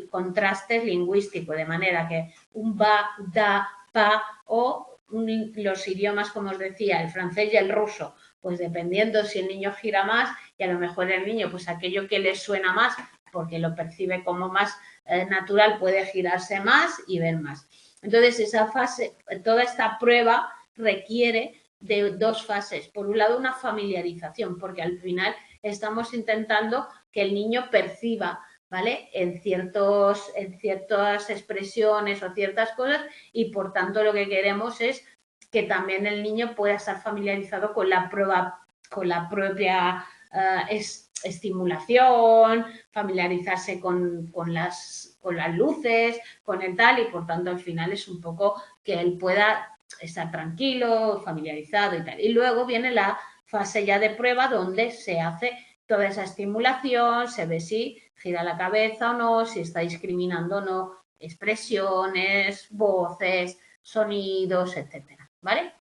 contrastes lingüísticos, de manera que un va, da, pa o los idiomas, como os decía, el francés y el ruso, pues dependiendo si el niño gira más y a lo mejor el niño, pues aquello que le suena más, porque lo percibe como más natural, puede girarse más y ver más. Entonces, esa fase, toda esta prueba requiere de dos fases. Por un lado, una familiarización, porque al final estamos intentando que el niño perciba, ¿vale? En ciertas expresiones o ciertas cosas, y por tanto lo que queremos es que también el niño pueda estar familiarizado con la propia estimulación, familiarizarse con las luces, con el tal, y por tanto al final es un poco que él pueda estar tranquilo, familiarizado y tal. Y luego viene la fase ya de prueba donde se hace toda esa estimulación, se ve si gira la cabeza o no, si está discriminando o no, expresiones, voces, sonidos, etcétera, ¿vale?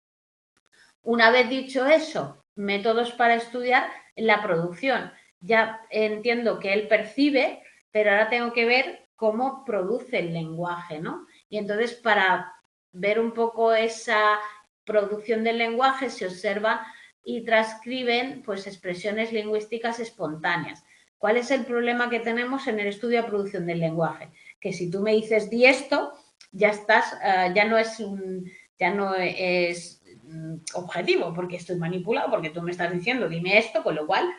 Una vez dicho eso, métodos para estudiar la producción. Ya entiendo que él percibe, pero ahora tengo que ver cómo produce el lenguaje, ¿no? Y entonces, para ver un poco esa producción del lenguaje, se observan y transcriben pues expresiones lingüísticas espontáneas. ¿Cuál es el problema que tenemos en el estudio de producción del lenguaje? Que si tú me dices di esto, ya estás, ya no es objetivo, porque estoy manipulado, porque tú me estás diciendo dime esto, con lo cual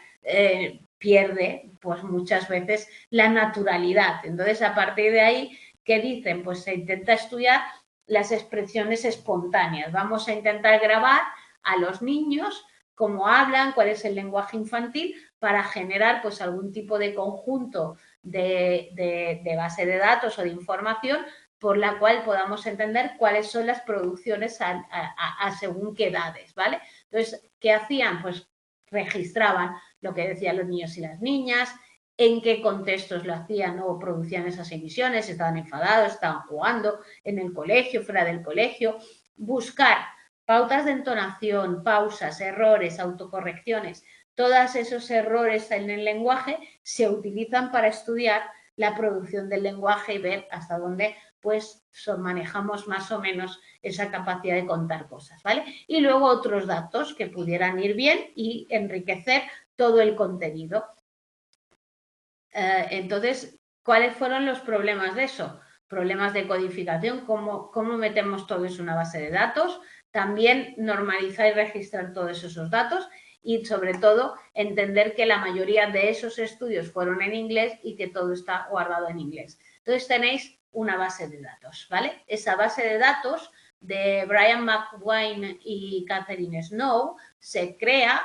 pierde pues muchas veces la naturalidad. Entonces, a partir de ahí, ¿qué dicen? Pues se intenta estudiar las expresiones espontáneas. Vamos a intentar grabar a los niños cómo hablan, cuál es el lenguaje infantil, para generar pues algún tipo de conjunto de base de datos o de información por la cual podamos entender cuáles son las producciones a según qué edades, ¿vale? Entonces, ¿qué hacían? Pues registraban lo que decían los niños y las niñas, en qué contextos lo hacían o producían esas emisiones, estaban enfadados, estaban jugando en el colegio, fuera del colegio, buscar pautas de entonación, pausas, errores, autocorrecciones. Todos esos errores en el lenguaje se utilizan para estudiar la producción del lenguaje y ver hasta dónde pues manejamos más o menos esa capacidad de contar cosas, ¿vale? Y luego otros datos que pudieran ir bien y enriquecer todo el contenido. Entonces, ¿cuáles fueron los problemas de eso? Problemas de codificación, cómo metemos todo eso en una base de datos, también normalizar y registrar todos esos datos y, sobre todo, entender que la mayoría de esos estudios fueron en inglés y que todo está guardado en inglés. Entonces, tenéis una base de datos, ¿vale? Esa base de datos de Brian McWine y Catherine Snow se crea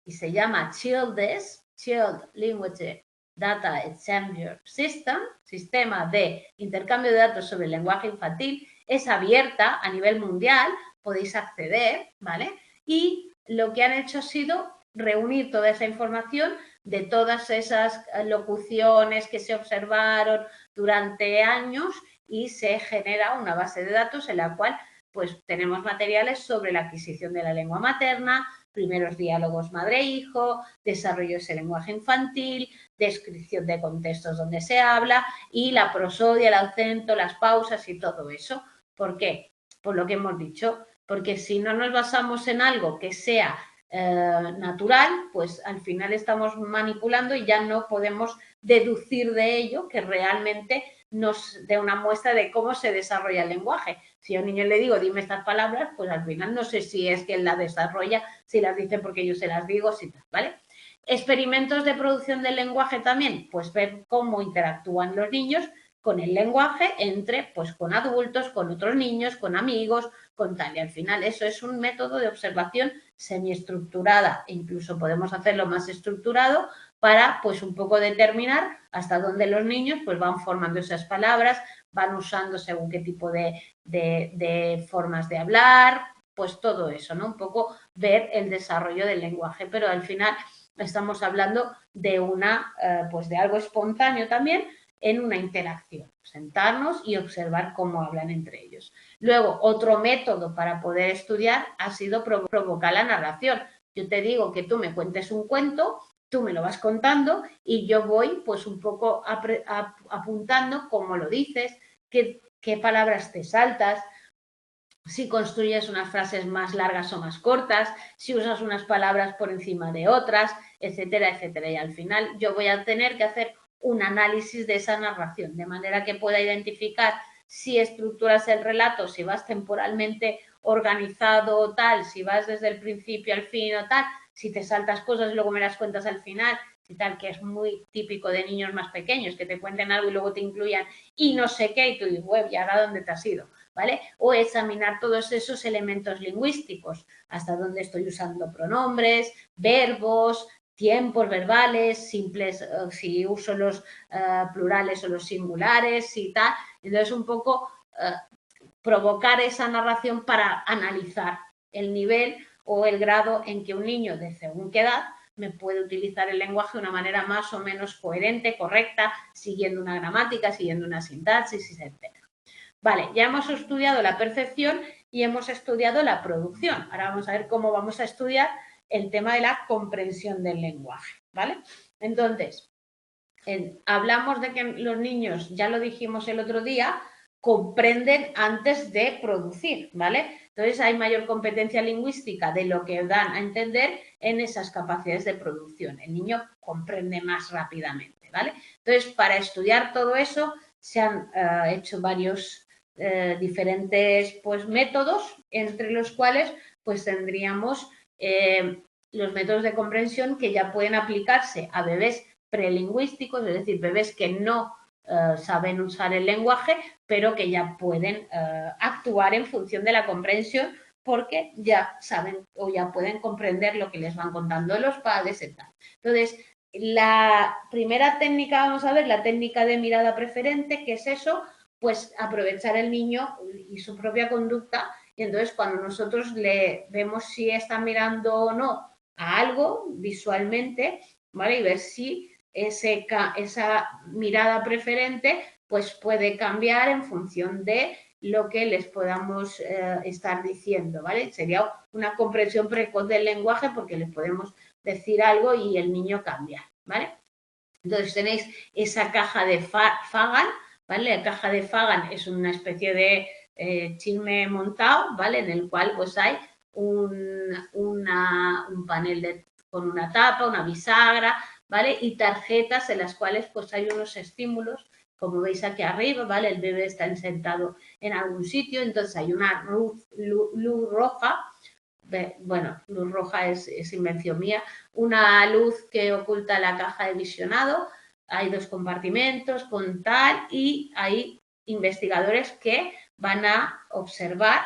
y se llama CHILDES, Child Language Data Exchange System, sistema de intercambio de datos sobre el lenguaje infantil. Es abierta a nivel mundial, podéis acceder, ¿vale? Y lo que han hecho ha sido reunir toda esa información de todas esas locuciones que se observaron durante años y se genera una base de datos en la cual pues tenemos materiales sobre la adquisición de la lengua materna, primeros diálogos madre-hijo, desarrollo de ese lenguaje infantil, descripción de contextos donde se habla y la prosodia, el acento, las pausas y todo eso. ¿Por qué? Por lo que hemos dicho, porque si no nos basamos en algo que sea natural, pues al final estamos manipulando y ya no podemos deducir de ello que realmente nos dé una muestra de cómo se desarrolla el lenguaje. Si a un niño le digo, dime estas palabras, pues al final no sé si es que él las desarrolla, si las dice porque yo se las digo, si tal, ¿vale? Experimentos de producción del lenguaje también, pues ver cómo interactúan los niños con el lenguaje entre, pues con adultos, con otros niños, con amigos, con tal. Y al final eso es un método de observación semiestructurada, e incluso podemos hacerlo más estructurado para, pues un poco determinar hasta dónde los niños pues van formando esas palabras, van usando según qué tipo de formas de hablar, pues todo eso, ¿no? Un poco ver el desarrollo del lenguaje, pero al final estamos hablando de pues de algo espontáneo también, en una interacción, sentarnos y observar cómo hablan entre ellos. Luego, otro método para poder estudiar ha sido provocar la narración. Yo te digo que tú me cuentes un cuento, tú me lo vas contando y yo voy pues un poco apuntando cómo lo dices, qué palabras te saltas, si construyes unas frases más largas o más cortas, si usas unas palabras por encima de otras, etcétera, etcétera. Y al final yo voy a tener que hacer un análisis de esa narración, de manera que pueda identificar si estructuras el relato, si vas temporalmente organizado o tal, si vas desde el principio al fin o tal, si te saltas cosas y luego me las cuentas al final, y tal, que es muy típico de niños más pequeños, que te cuenten algo y luego te incluyan y no sé qué, y tú dices, ¿y ahora dónde te has ido? ¿Vale? O examinar todos esos elementos lingüísticos, hasta dónde estoy usando pronombres, verbos, tiempos verbales, simples, si uso los plurales o los singulares y tal. Entonces, un poco provocar esa narración para analizar el nivel o el grado en que un niño de según qué edad me puede utilizar el lenguaje de una manera más o menos coherente, correcta, siguiendo una gramática, siguiendo una sintaxis, etc. Vale, ya hemos estudiado la percepción y hemos estudiado la producción. Ahora vamos a ver cómo vamos a estudiar el tema de la comprensión del lenguaje, ¿vale? Entonces, hablamos de que los niños, ya lo dijimos el otro día, comprenden antes de producir, ¿vale? Entonces hay mayor competencia lingüística de lo que dan a entender en esas capacidades de producción. El niño comprende más rápidamente, ¿vale? Entonces, para estudiar todo eso se han hecho varios diferentes pues, métodos, entre los cuales pues tendríamos los métodos de comprensión que ya pueden aplicarse a bebés prelingüísticos, es decir, bebés que no saben usar el lenguaje, pero que ya pueden actuar en función de la comprensión porque ya saben o ya pueden comprender lo que les van contando los padres y tal. Entonces, la primera técnica, vamos a ver, la técnica de mirada preferente, ¿qué es eso? Pues aprovechar el niño y su propia conducta, y entonces cuando nosotros le vemos si está mirando o no a algo visualmente, ¿vale? Y ver si esa mirada preferente pues puede cambiar en función de lo que les podamos estar diciendo, ¿vale? Sería una comprensión precoz del lenguaje porque les podemos decir algo y el niño cambia, ¿vale? Entonces tenéis esa caja de Fagan, ¿vale? La caja de Fagan es una especie de chisme montado, ¿vale? En el cual pues hay un panel con una tapa, una bisagra, ¿vale? Y tarjetas en las cuales pues hay unos estímulos, como veis aquí arriba, ¿vale? El bebé está sentado en algún sitio, entonces hay una luz roja, bueno, luz roja es invención mía, una luz que oculta la caja de visionado, hay dos compartimentos con tal y hay investigadores que van a observar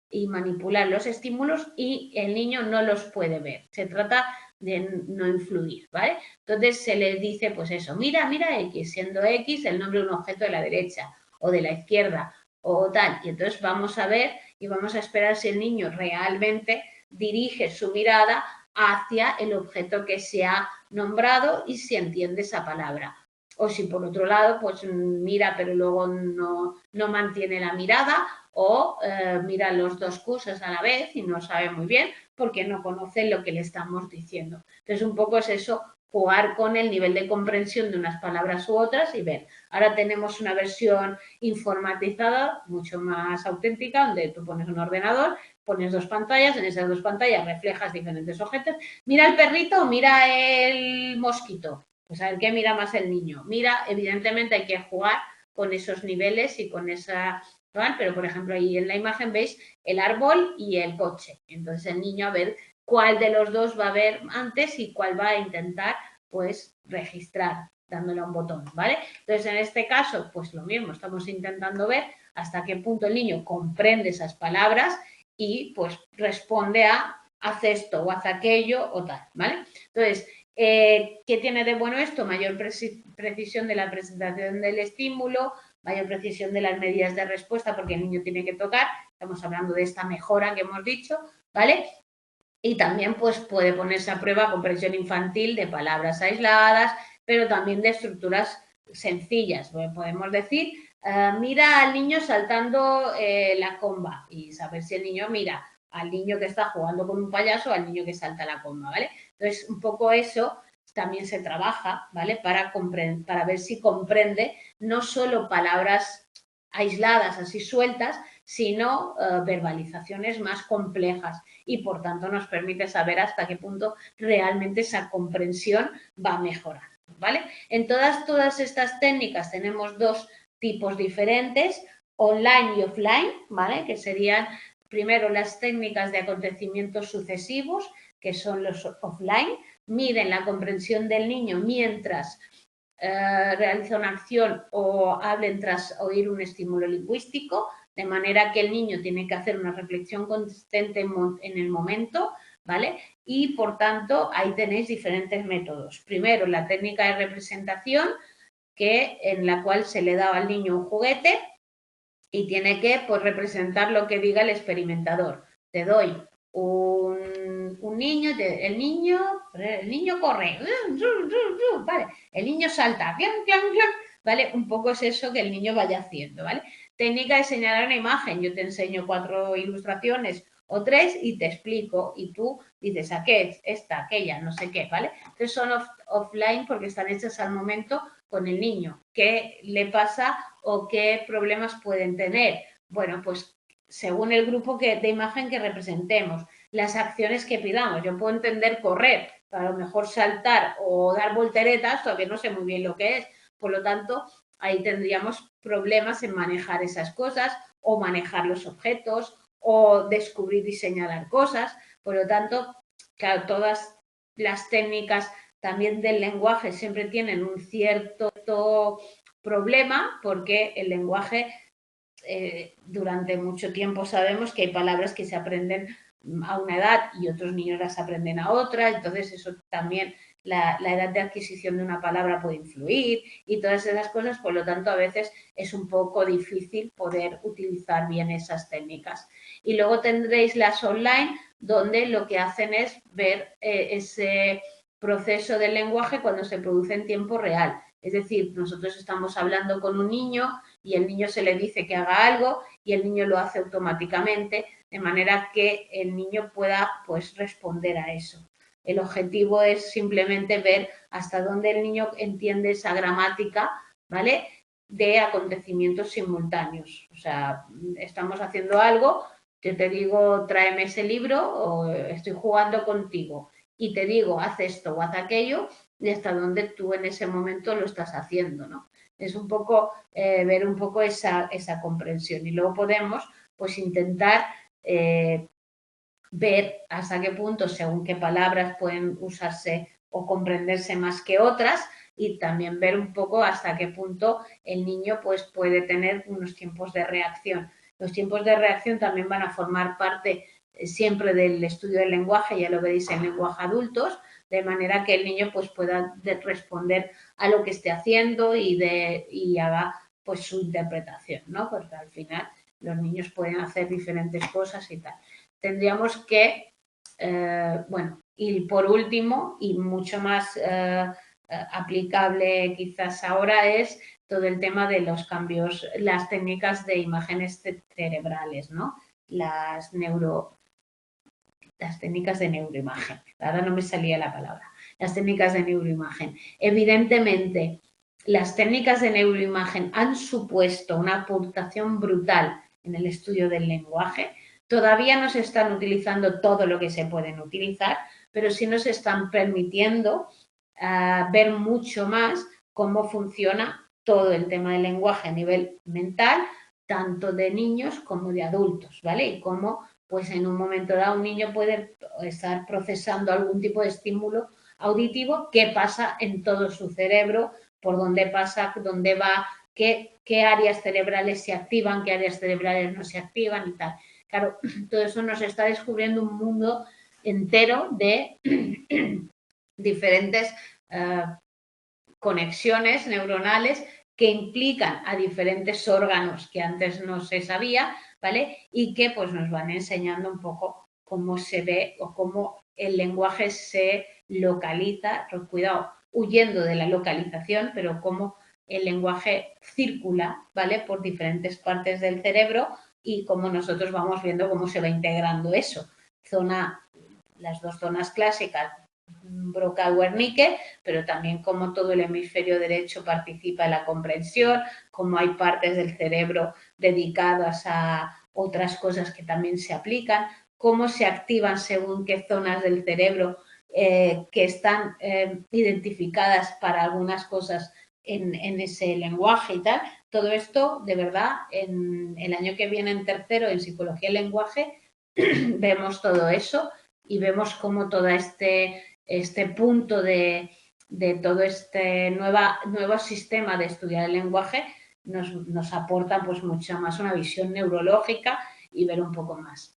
y manipular los estímulos y el niño no los puede ver. Se trata de no influir, ¿vale? Entonces se le dice, pues eso, mira X, siendo X el nombre de un objeto de la derecha o de la izquierda o tal. Y entonces vamos a ver y vamos a esperar si el niño realmente dirige su mirada hacia el objeto que se ha nombrado y si entiende esa palabra. O si por otro lado, pues mira, pero luego no mantiene la mirada, o mira las dos cosas a la vez y no sabe muy bien porque no conoce lo que le estamos diciendo. Entonces, un poco es eso, jugar con el nivel de comprensión de unas palabras u otras y ver. Ahora tenemos una versión informatizada, mucho más auténtica, donde tú pones un ordenador, pones dos pantallas, en esas dos pantallas reflejas diferentes objetos. Mira el perrito o mira el mosquito. Pues a ver qué mira más el niño. Mira, evidentemente hay que jugar con esos niveles y con esa... Pero, por ejemplo, ahí en la imagen veis el árbol y el coche. Entonces el niño a ver cuál de los dos va a ver antes y cuál va a intentar, pues, registrar dándole a un botón, ¿vale? Entonces, en este caso, pues lo mismo, estamos intentando ver hasta qué punto el niño comprende esas palabras y, pues, responde a haz esto o haz aquello o tal, ¿vale? Entonces, ¿qué tiene de bueno esto? Mayor precisión de la presentación del estímulo, mayor precisión de las medidas de respuesta porque el niño tiene que tocar, estamos hablando de esta mejora que hemos dicho, ¿vale? Y también pues puede ponerse a prueba comprensión infantil de palabras aisladas, pero también de estructuras sencillas. Podemos decir, mira al niño saltando la comba y saber si el niño mira al niño que está jugando con un payaso o al niño que salta la comba, ¿vale? Entonces, un poco eso también se trabaja, ¿vale? Para ver si comprende no solo palabras aisladas, así sueltas, sino verbalizaciones más complejas y por tanto nos permite saber hasta qué punto realmente esa comprensión va a mejorar, ¿vale? En todas estas técnicas tenemos dos tipos diferentes, online y offline, ¿vale? Que serían primero las técnicas de acontecimientos sucesivos, que son los offline, miden la comprensión del niño mientras realiza una acción o hablen tras oír un estímulo lingüístico, de manera que el niño tiene que hacer una reflexión consistente en el momento, ¿vale? Y por tanto, ahí tenéis diferentes métodos. Primero, la técnica de representación, en la cual se le da al niño un juguete y tiene que pues, representar lo que diga el experimentador. Te doy un niño, el niño corre, ¿vale? El niño salta, ¿vale? Un poco es eso que el niño vaya haciendo, ¿vale? Técnica de señalar una imagen, yo te enseño 4 ilustraciones o 3 y te explico y tú dices, ¿a qué es? Esta, aquella, no sé qué, ¿vale? Entonces son offline porque están hechas al momento con el niño. ¿Qué le pasa o qué problemas pueden tener? Bueno, pues según el grupo de imagen que representemos, las acciones que pidamos. Yo puedo entender correr, pero a lo mejor saltar o dar volteretas, todavía no sé muy bien lo que es. Por lo tanto, ahí tendríamos problemas en manejar esas cosas o manejar los objetos o descubrir y señalar cosas. Por lo tanto, claro, todas las técnicas también del lenguaje siempre tienen un cierto problema porque el lenguaje durante mucho tiempo sabemos que hay palabras que se aprenden a una edad y otros niños las aprenden a otra, entonces eso también, la edad de adquisición de una palabra puede influir y todas esas cosas, por lo tanto a veces es un poco difícil poder utilizar bien esas técnicas. Y luego tendréis las online donde lo que hacen es ver ese proceso del lenguaje cuando se produce en tiempo real. Es decir, nosotros estamos hablando con un niño y el niño se le dice que haga algo y el niño lo hace automáticamente, de manera que el niño pueda pues responder a eso. El objetivo es simplemente ver hasta dónde el niño entiende esa gramática, ¿vale? De acontecimientos simultáneos. O sea, estamos haciendo algo, yo te digo, tráeme ese libro o estoy jugando contigo y te digo, haz esto o haz aquello y hasta dónde tú en ese momento lo estás haciendo, ¿no? Es un poco ver un poco esa comprensión y luego podemos pues intentar ver hasta qué punto, según qué palabras pueden usarse o comprenderse más que otras y también ver un poco hasta qué punto el niño pues puede tener unos tiempos de reacción. Los tiempos de reacción también van a formar parte siempre del estudio del lenguaje, ya lo veréis en lenguaje adultos, de manera que el niño pues pueda responder a lo que esté haciendo y haga pues su interpretación, ¿no? Porque al final los niños pueden hacer diferentes cosas y tal. Tendríamos que, bueno, y por último, y mucho más aplicable quizás ahora es todo el tema de los cambios, las técnicas de imágenes cerebrales, ¿no? Las técnicas de neuroimagen. Ahora no me salía la palabra. Las técnicas de neuroimagen. Evidentemente, las técnicas de neuroimagen han supuesto una aportación brutal en el estudio del lenguaje. Todavía no se están utilizando todo lo que se pueden utilizar, pero sí nos están permitiendo ver mucho más cómo funciona todo el tema del lenguaje a nivel mental, tanto de niños como de adultos, ¿vale? Y cómo, pues en un momento dado, un niño puede estar procesando algún tipo de estímulo auditivo, qué pasa en todo su cerebro, por dónde pasa, dónde va, qué áreas cerebrales se activan, qué áreas cerebrales no se activan y tal. Claro, todo eso nos está descubriendo un mundo entero de diferentes conexiones neuronales que implican a diferentes órganos que antes no se sabía, ¿vale? Y que pues nos van enseñando un poco cómo se ve o cómo el lenguaje se localiza, cuidado, huyendo de la localización, pero cómo el lenguaje circula, ¿vale? Por diferentes partes del cerebro y cómo nosotros vamos viendo cómo se va integrando eso. Las dos zonas clásicas, Broca-Wernicke, pero también cómo todo el hemisferio derecho participa en la comprensión, cómo hay partes del cerebro dedicadas a otras cosas que también se aplican, cómo se activan según qué zonas del cerebro que están identificadas para algunas cosas en ese lenguaje y tal. Todo esto, de verdad, en el año que viene en tercero, en Psicología del Lenguaje, vemos todo eso y vemos cómo todo este punto de todo este nuevo sistema de estudiar el lenguaje nos aporta pues mucho más una visión neurológica y ver un poco más.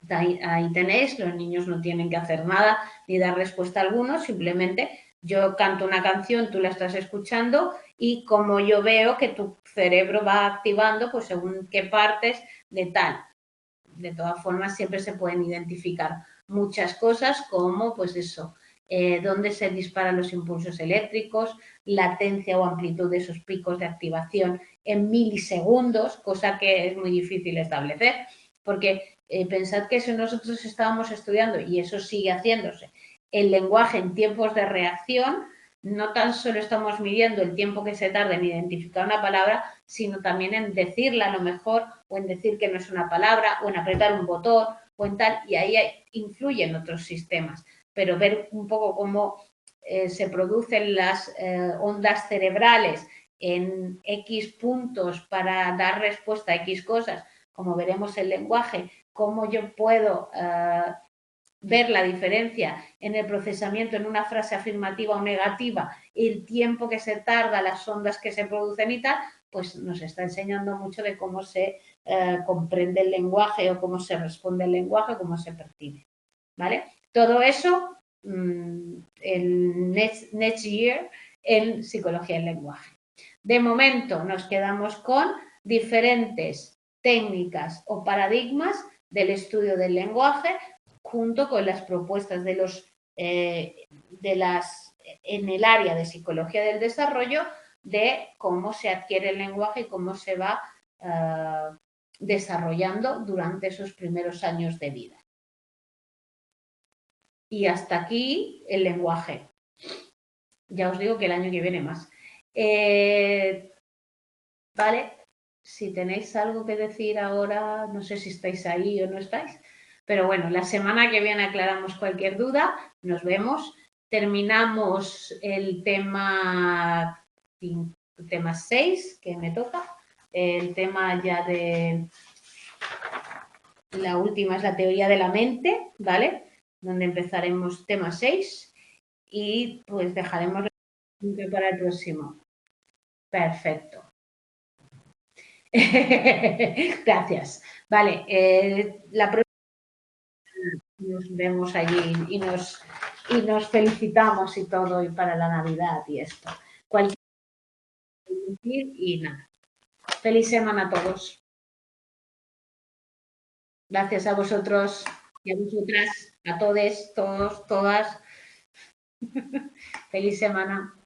Ahí tenéis, los niños no tienen que hacer nada ni dar respuesta alguna, simplemente yo canto una canción, tú la estás escuchando y como yo veo que tu cerebro va activando pues según qué partes de tal. De todas formas, siempre se pueden identificar muchas cosas como, pues eso, dónde se disparan los impulsos eléctricos, latencia o amplitud de esos picos de activación en milisegundos, cosa que es muy difícil establecer, porque pensad que si nosotros estábamos estudiando, y eso sigue haciéndose, el lenguaje en tiempos de reacción, no tan solo estamos midiendo el tiempo que se tarda en identificar una palabra, sino también en decirla a lo mejor, o en decir que no es una palabra, o en apretar un botón, o en tal, y ahí influyen otros sistemas. Pero ver un poco cómo se producen las ondas cerebrales en X puntos para dar respuesta a X cosas, como veremos el lenguaje, cómo yo puedo ver la diferencia en el procesamiento en una frase afirmativa o negativa, el tiempo que se tarda, las ondas que se producen y tal, pues nos está enseñando mucho de cómo se comprende el lenguaje o cómo se responde el lenguaje, cómo se percibe. ¿Vale? Todo eso el next year en Psicología del Lenguaje. De momento nos quedamos con diferentes técnicas o paradigmas del estudio del lenguaje junto con las propuestas de en el área de psicología del desarrollo de cómo se adquiere el lenguaje y cómo se va desarrollando durante esos primeros años de vida. Y hasta aquí el lenguaje. Ya os digo que el año que viene más. Vale, si tenéis algo que decir ahora, no sé si estáis ahí o no estáis, pero bueno, la semana que viene aclaramos cualquier duda, nos vemos, terminamos el tema 6 que me toca, el tema ya de la última es la teoría de la mente, ¿vale? Donde empezaremos tema 6 y pues dejaremos para el próximo. Perfecto. Gracias. Vale, la próxima nos vemos allí y nos felicitamos y todo y para la Navidad y esto. Cualquier y nada. Feliz semana a todos. Gracias a vosotros y a vosotras, a todos, todas. Feliz semana.